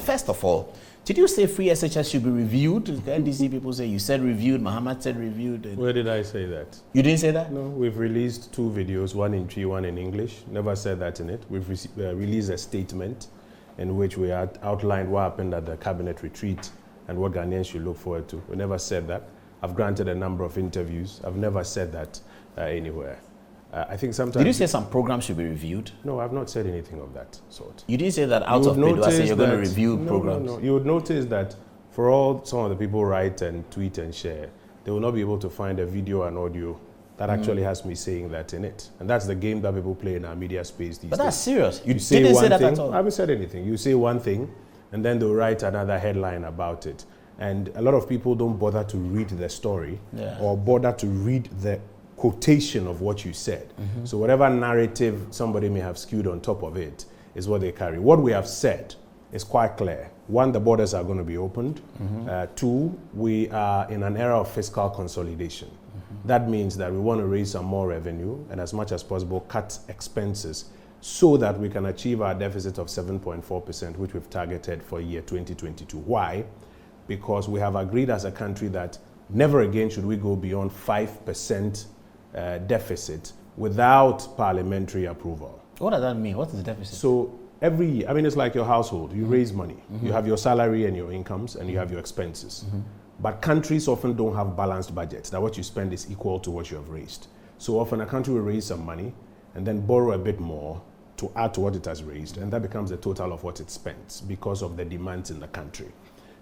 First of all, did you say free SHS should be reviewed? The NDC people say you said reviewed, Muhammad said reviewed. Where did I say that? You didn't say that? No, we've released 2 videos, one in Twi, one in English. Never said that in it. We've released a statement in which we had outlined what happened at the cabinet retreat and what Ghanaians should look forward to. We never said that. I've granted a number of interviews. I've never said that anywhere. I think sometimes... Did you say some programs should be reviewed? No, I've not said anything of that sort. You didn't say that out of Pedua, say you're going to review programs? No. You would notice that for all some of the people write and tweet and share, they will not be able to find a video and audio that actually has me saying that in it. And that's the game that people play in our media space these days. But that's serious. You say didn't one say that thing, at all. I haven't said anything. You say one thing, and then they'll write another headline about it. And a lot of people don't bother to read the story or bother to read the quotation of what you said. So whatever narrative somebody may have skewed on top of it is what they carry. What we have said is quite clear. 1, the borders are going to be opened. 2, we are in an era of fiscal consolidation. That means that we want to raise some more revenue and as much as possible cut expenses so that we can achieve our deficit of 7.4%, which we've targeted for year 2022. Why? Because we have agreed as a country that never again should we go beyond 5% deficit without parliamentary approval. What does that mean? What is the deficit? So every year, I mean, it's like your household. You raise money. You have your salary and your incomes, and you have your expenses. But countries often don't have balanced budgets, that what you spend is equal to what you have raised. So often a country will raise some money and then borrow a bit more to add to what it has raised, and that becomes the total of what it spends because of the demands in the country.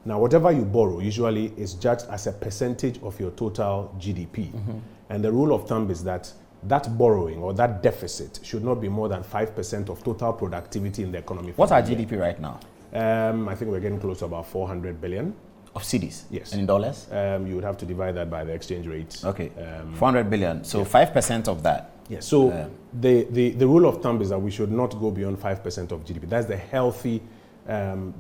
Now, whatever you borrow usually is judged as a percentage of your total GDP. And the rule of thumb is that that borrowing or that deficit should not be more than 5% of total productivity in the economy. What's our GDP right now? I think we're getting close to about 400 billion. Of cedis? Yes. And in dollars? You would have to divide that by the exchange rate. Okay. 400 billion. So 5% of that. Yes. So the rule of thumb is that we should not go beyond 5% of GDP. That's the healthy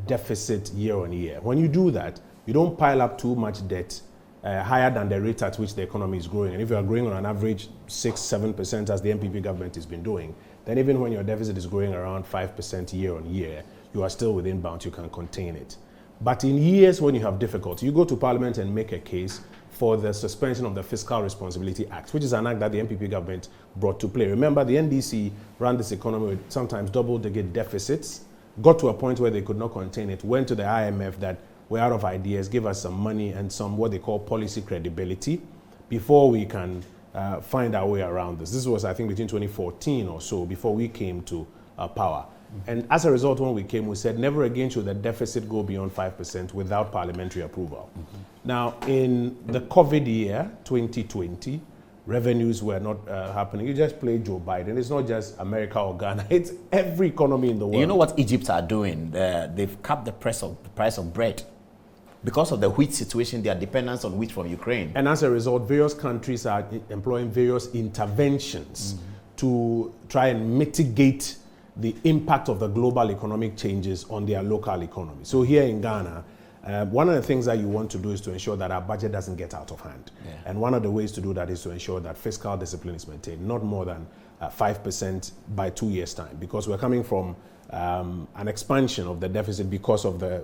deficit year on year. When you do that, you don't pile up too much debt higher than the rate at which the economy is growing. And if you are growing on an average 6-7% as the MPP government has been doing, then even when your deficit is growing around 5% year on year, you are still within bounds, you can contain it. But in years when you have difficulty, you go to Parliament and make a case for the suspension of the Fiscal Responsibility Act, which is an act that the MPP government brought to play. Remember, the NDC ran this economy with sometimes double-digit deficits, got to a point where they could not contain it, went to the IMF that we're out of ideas, give us some money and some what they call policy credibility before we can find our way around this. This was, I think, between 2014 or so, before we came to power. And as a result, when we came, we said never again should the deficit go beyond 5% without parliamentary approval. Now, in the COVID year, 2020, revenues were not happening. You just play Joe Biden. It's not just America or Ghana. It's every economy in the world. You know what Egypt are doing? They've capped the price of bread. Because of the wheat situation, their dependence on wheat from Ukraine. And as a result, various countries are employing various interventions to try and mitigate the impact of the global economic changes on their local economy. So here in Ghana, one of the things that you want to do is to ensure that our budget doesn't get out of hand. And one of the ways to do that is to ensure that fiscal discipline is maintained, not more than 5% by 2 years' time, because we're coming from an expansion of the deficit because of the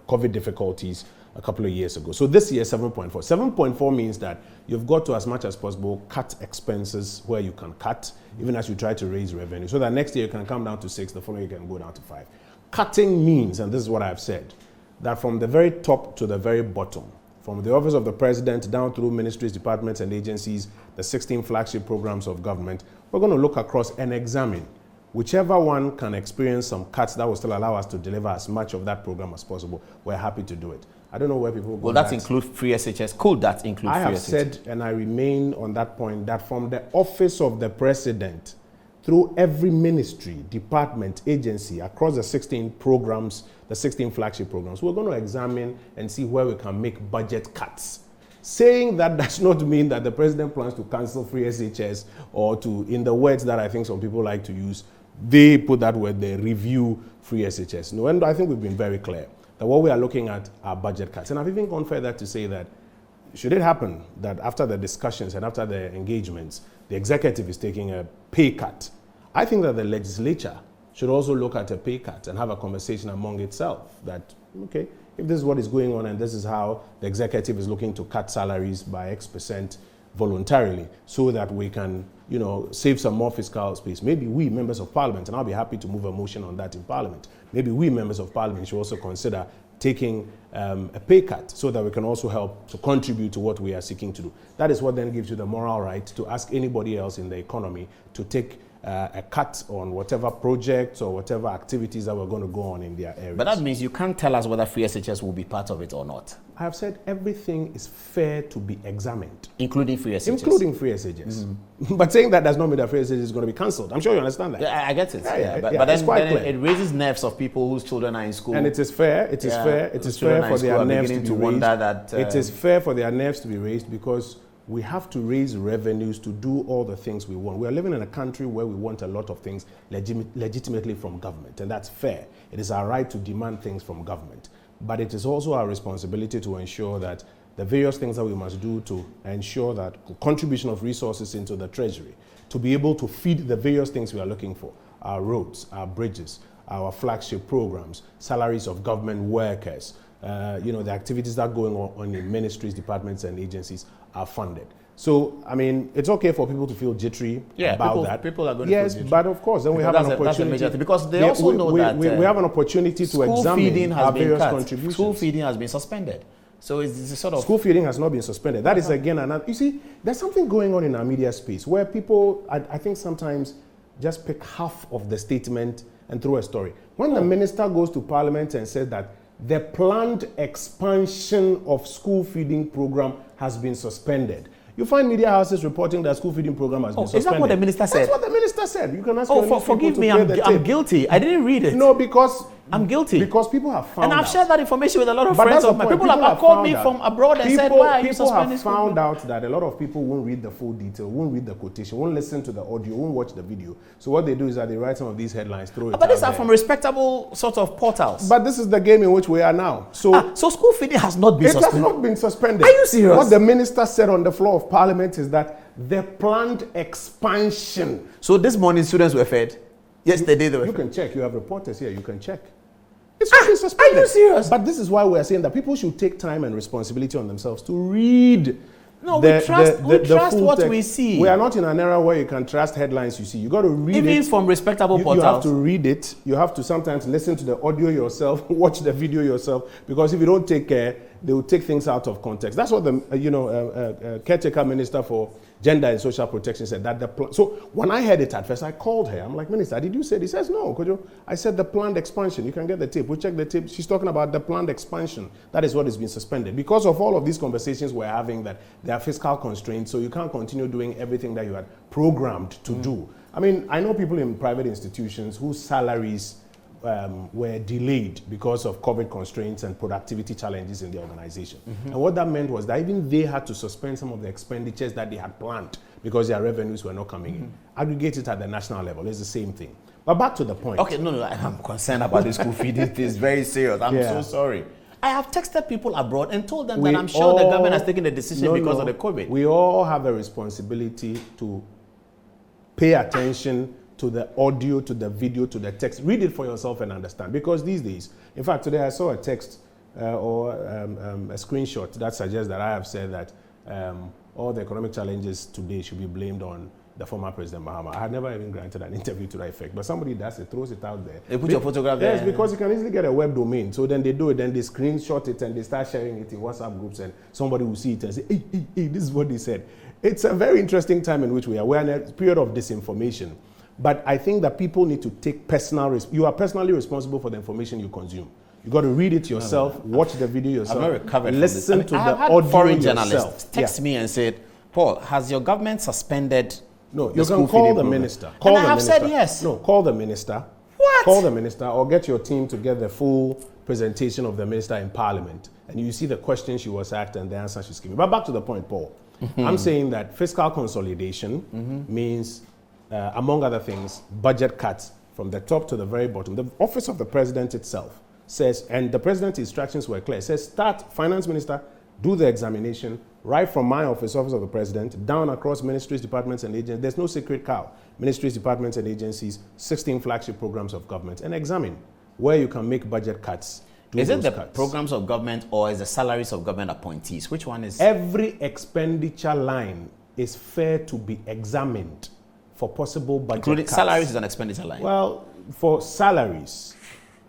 COVID difficulties a couple of years ago. So this year, 7.4. 7.4 means that you've got to, as much as possible, cut expenses where you can cut, even as you try to raise revenue, so that next year you can come down to 6, the following year you can go down to 5. Cutting means, and this is what I've said, that from the very top to the very bottom, from the office of the president down through ministries, departments, and agencies, the 16 flagship programs of government, we're going to look across and examine whichever one can experience some cuts that will still allow us to deliver as much of that program as possible. We're happy to do it. I don't know where people go. Will that include free SHS? Could that include free SHS? I have said, and I remain on that point, that from the office of the president, through every ministry, department, agency, across the 16 programs, the 16 flagship programs, we're going to examine and see where we can make budget cuts. Saying that does not mean that the president plans to cancel free SHS or to, in the words that I think some people like to use, they put that word, they review free SHS. No, and I think we've been very clear that what we are looking at are budget cuts. And I've even gone further to say that should it happen that after the discussions and after the engagements, the executive is taking a pay cut, I think that the legislature should also look at a pay cut and have a conversation among itself that, okay, if this is what is going on and this is how the executive is looking to cut salaries by X% voluntarily so that we can, save some more fiscal space. Maybe we, members of parliament, and I'll be happy to move a motion on that in parliament, maybe we, members of parliament, should also consider taking a pay cut so that we can also help to contribute to what we are seeking to do. That is what then gives you the moral right to ask anybody else in the economy to take a cut on whatever projects or whatever activities that we're going to go on in their areas. But that means you can't tell us whether free SHS will be part of it or not. I have said everything is fair to be examined. Including free SHS? Including free SHS. But saying that does not mean that free SHS is going to be cancelled. I'm sure you understand that. Yeah, I get it. But then it raises nerves of people whose children are in school. And it is fair. It is fair. It is fair for their nerves to be raised. It is fair for their nerves to be raised because we have to raise revenues to do all the things we want. We are living in a country where we want a lot of things legitimately from government, and that's fair. It is our right to demand things from government. But it is also our responsibility to ensure that the various things that we must do to ensure that contribution of resources into the treasury, to be able to feed the various things we are looking for, our roads, our bridges, our flagship programs, salaries of government workers, the activities that are going on in ministries, departments, and agencies are funded. So, I mean, it's okay for people to feel jittery about that. People are going to feel jittery. Yes, but of course, then we have an opportunity. That's a major thing, because they also know that we have an opportunity to examine our various contributions. School feeding has been suspended. So it's a sort of... School feeding has not been suspended. That is, again, another... You see, there's something going on in our media space where people, I think sometimes, just pick half of the statement and throw a story. When the minister goes to parliament and says that the planned expansion of school feeding program has been suspended, you find media houses reporting that school feeding program has been suspended. Is that what the minister said? That's what the minister said. You can ask forgive me, I'm guilty. I didn't read it. No, because I'm guilty. Because people have found out. And I've shared that information with a lot of friends of mine. People have called me from abroad and said, why are you suspending school? People have found out that a lot of people won't read the full detail, won't read the quotation, won't listen to the audio, won't watch the video. So what they do is that they write some of these headlines, throw it out. But these are from respectable sort of portals. But this is the game in which we are now. So school feeding has not been suspended? It has not been suspended. Are you serious? What the minister said on the floor of parliament is that the planned expansion. So this morning students were fed? Yesterday they were fed? You can check. You have reporters here. You can check. It's not been suspended. Are you serious? But this is why we are saying that people should take time and responsibility on themselves to read. No, we trust what we see. We are not in an era where you can trust headlines you see. You got to read it. Even from respectable portals. You have to read it. You have to sometimes listen to the audio yourself, watch the video yourself, because if you don't take care, they will take things out of context. That's what the caretaker minister for Gender and Social Protection said. So when I heard it at first, I called her. I'm like, Minister, did you say it? He says, no, Kojo. I said the planned expansion. You can get the tape. We check the tape. She's talking about the planned expansion. That is what has been suspended. Because of all of these conversations we're having that there are fiscal constraints, so you can't continue doing everything that you had programmed to do. I mean, I know people in private institutions whose salaries were delayed because of COVID constraints and productivity challenges in the organization. And what that meant was that even they had to suspend some of the expenditures that they had planned because their revenues were not coming in. Aggregate it at the national level, it's the same thing. But back to the point. Okay, no, I'm concerned about the school feeding. It is very serious. I'm so sorry. I have texted people abroad and told them that I'm sure the government has taken the decision because of the COVID. We all have a responsibility to pay attention to the audio, to the video, to the text. Read it for yourself and understand. Because these days, in fact, today I saw a text or a screenshot that suggests that I have said that all the economic challenges today should be blamed on the former President Mahama. I had never even granted an interview to that effect, but somebody does it, throws it out there. They put your photograph there? Yes, because you can easily get a web domain. So then they do it, then they screenshot it and they start sharing it in WhatsApp groups and somebody will see it and say, hey, this is what they said. It's a very interesting time in which we are. We're in a period of disinformation. But I think that people need to take you are personally responsible for the information you consume. You got to read it yourself, watch the video yourself, I've not recovered listen to the audio yourself. I had foreign journalists text me and said, Paul, has your government suspended No, you can call the minister. And I have said yes. No, call the minister. What? Call the minister or get your team to get the full presentation of the minister in parliament. And you see the question she was asked and the answer she's giving. But back to the point, Paul. I'm saying that fiscal consolidation means among other things, budget cuts from the top to the very bottom. The office of the president itself says, and the president's instructions were clear, says finance minister, do the examination, right from my office, Office of the President, down across ministries, departments, and agencies. There's no secret cow. Ministries, departments, and agencies, 16 flagship programs of government, and examine where you can make budget cuts. Is it the programs of government or is the salaries of government appointees? Which one is? Every expenditure line is fair to be examined for possible budget including cuts. Salaries is an expenditure line. Well, for salaries,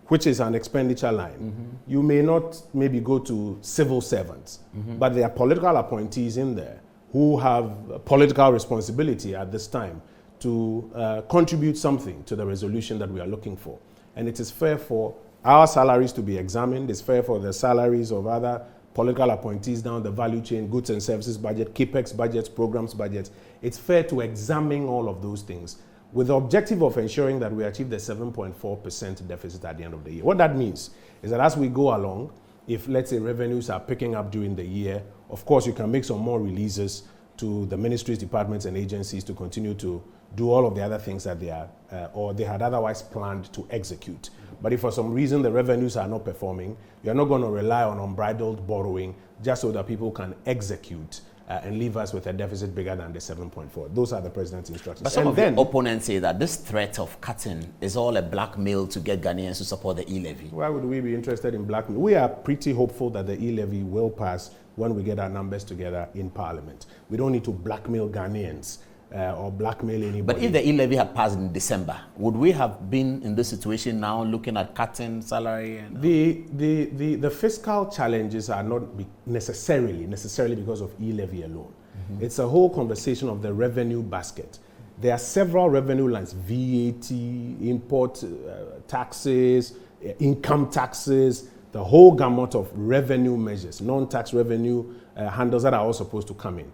which is an expenditure line, you may not maybe go to civil servants, but there are political appointees in there who have political responsibility at this time to contribute something to the resolution that we are looking for. And it is fair for our salaries to be examined. It's fair for the salaries of other political appointees down the value chain, goods and services budget, capex budgets, programs budgets. It's fair to examine all of those things with the objective of ensuring that we achieve the 7.4% deficit at the end of the year. What that means is that as we go along, if let's say revenues are picking up during the year, of course you can make some more releases to the ministries, departments, and agencies to continue to do all of the other things that they are or they had otherwise planned to execute. But if for some reason the revenues are not performing, you're not going to rely on unbridled borrowing just so that people can execute and leave us with a deficit bigger than the 7.4. Those are the president's instructions. But some of the opponents say that this threat of cutting is all a blackmail to get Ghanaians to support the e-levy. Why would we be interested in blackmail? We are pretty hopeful that the e-levy will pass when we get our numbers together in Parliament. We don't need to blackmail Ghanaians or blackmail anybody. But if the e-levy had passed in December, would we have been in this situation now looking at cutting salary? And the fiscal challenges are not necessarily because of e-levy alone. It's a whole conversation of the revenue basket. There are several revenue lines: VAT, import taxes, income taxes, the whole gamut of revenue measures, non-tax revenue handles that are all supposed to come in.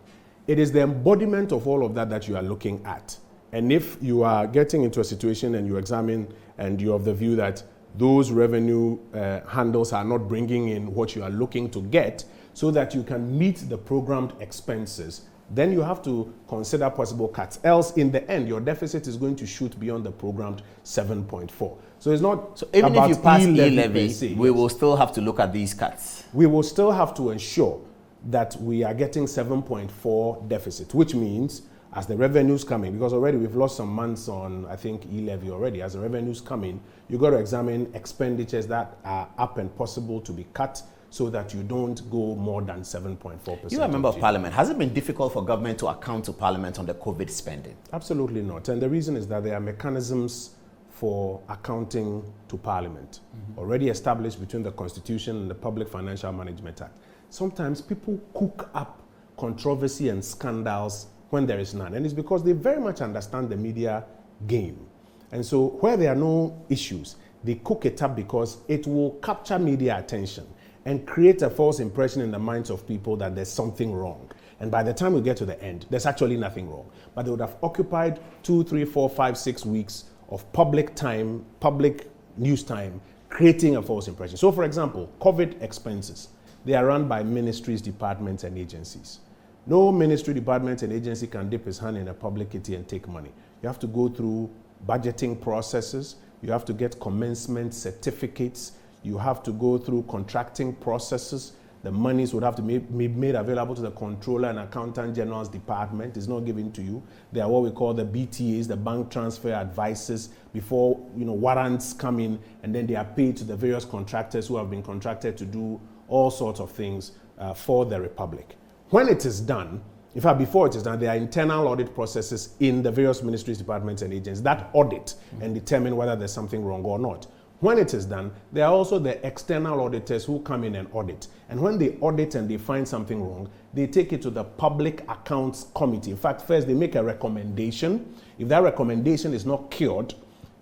It is the embodiment of all of that that you are looking at. And if you are getting into a situation and you examine and you're of the view that those revenue handles are not bringing in what you are looking to get so that you can meet the programmed expenses, then you have to consider possible cuts. Else, in the end, your deficit is going to shoot beyond the programmed 7.4. So it's not so even about if you pass e-levy, we will still have to look at these cuts. We will still have to ensure that we are getting 7.4 deficit, which means as the revenues come in, because already we've lost some months on, I think, e-levy already. As the revenues come in, you've got to examine expenditures that are up and possible to be cut so that you don't go more than 7.4%. You are a member of Parliament. Has it been difficult for government to account to Parliament on the COVID spending? Absolutely not. And the reason is that there are mechanisms for accounting to Parliament, already established between the Constitution and the Public Financial Management Act. Sometimes people cook up controversy and scandals when there is none. And it's because they very much understand the media game. And so where there are no issues, they cook it up because it will capture media attention and create a false impression in the minds of people that there's something wrong. And by the time we get to the end, there's actually nothing wrong. But they would have occupied 2, 3, 4, 5, 6 weeks of public time, public news time, creating a false impression. So for example, COVID expenses. They are run by ministries, departments, and agencies. No ministry, department, and agency can dip his hand in a public kitty and take money. You have to go through budgeting processes. You have to get commencement certificates. You have to go through contracting processes. The monies would have to be made available to the Controller and Accountant General's department. It's not given to you. They are what we call the BTAs, the bank transfer advices, before warrants come in, and then they are paid to the various contractors who have been contracted to do all sorts of things for the Republic. When it is done, in fact, before it is done, there are internal audit processes in the various ministries, departments, and agencies that audit and determine whether there's something wrong or not. When it is done, there are also the external auditors who come in and audit. And when they audit and they find something wrong, they take it to the Public Accounts Committee. In fact, first they make a recommendation. If that recommendation is not cured,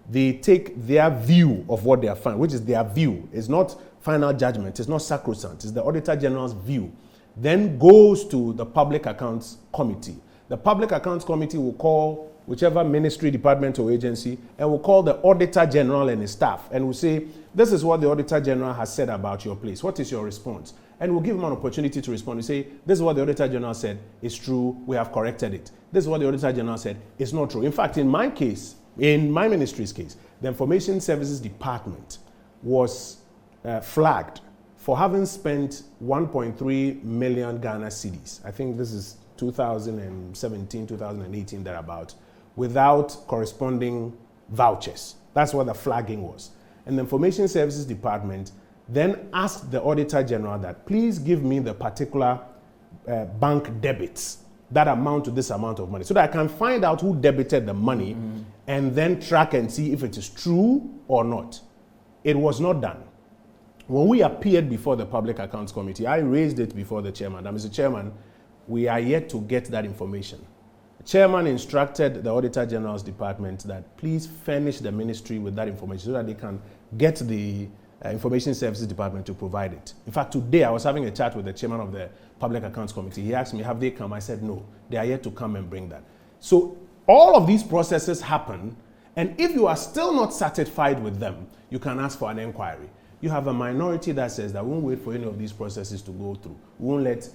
they take their view of what they are finding, which is their view. It's not final judgment. It's not sacrosanct. It's the Auditor General's view. Then goes to the Public Accounts Committee. The Public Accounts Committee will call whichever ministry, department, or agency, and will call the Auditor General and his staff and will say, this is what the Auditor General has said about your place. What is your response? And we'll give him an opportunity to respond. We say, this is what the Auditor General said. It's true. We have corrected it. This is what the Auditor General said. It's not true. In fact, in my case, in my ministry's case, the Information Services Department was flagged for having spent 1.3 million Ghana cedis. I think this is 2017, 2018, thereabout, without corresponding vouchers. That's what the flagging was. And the Information Services Department then asked the Auditor General that please give me the particular bank debits that amount to this amount of money so that I can find out who debited the money and then track and see if it is true or not. It was not done. When we appeared before the Public Accounts Committee, I raised it before the chairman. That Mr. Chairman, we are yet to get that information. The chairman instructed the Auditor General's department that please furnish the ministry with that information so that they can get the Information Services Department to provide it. In fact, today I was having a chat with the chairman of the Public Accounts Committee. He asked me, have they come? I said, no, they are yet to come and bring that. So all of these processes happen, and if you are still not satisfied with them, you can ask for an inquiry. You have a minority that says that we won't wait for any of these processes to go through. We won't let,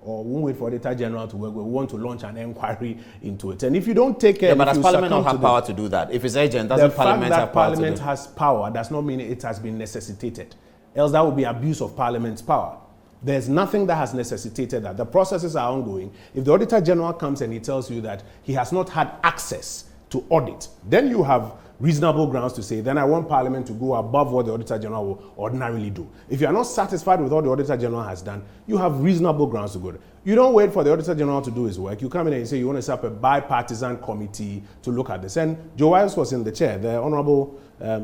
or we won't wait for the Auditor General to work. We want to launch an inquiry into it. And if you don't take care, but does Parliament not have power to do that? If it's urgent, doesn't Parliament have power to do that? The fact that Parliament has power does not mean it has been necessitated. Else that would be abuse of Parliament's power. There's nothing that has necessitated that. The processes are ongoing. If the Auditor General comes and he tells you that he has not had access to audit, then you have reasonable grounds to say, then I want Parliament to go above what the Auditor General will ordinarily do. If you are not satisfied with what the Auditor General has done, you have reasonable grounds to go. You don't wait for the Auditor General to do his work. You come in and say you want to set up a bipartisan committee to look at this. And Joe Wiles was in the chair, the Honorable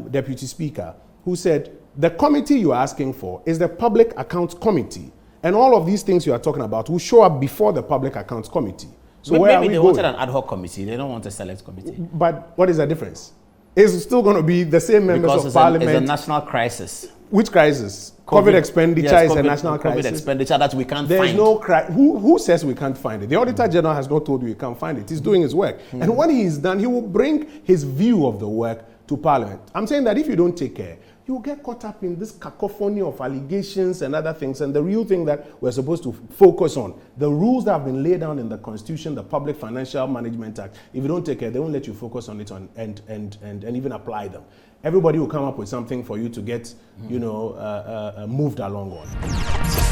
Deputy Speaker, who said, the committee you are asking for is the Public Accounts Committee. And all of these things you are talking about will show up before the Public Accounts Committee. So but where maybe are we they going? wanted an ad hoc committee. They don't want a select committee. But what is the difference? It's still going to be the same members of Parliament. It's a national crisis. Which crisis? COVID expenditure is a national crisis. COVID expenditure that we can't There's find. no crisis. Who says we can't find it? The Auditor General has not told you he can't find it. He's doing his work. And when he is done, he will bring his view of the work to Parliament. I'm saying that if you don't take care, you will get caught up in this cacophony of allegations and other things. And the real thing that we're supposed to focus on, the rules that have been laid down in the Constitution, the Public Financial Management Act, if you don't take care, they won't let you focus on it and even apply them. Everybody will come up with something for you to get, moved along on.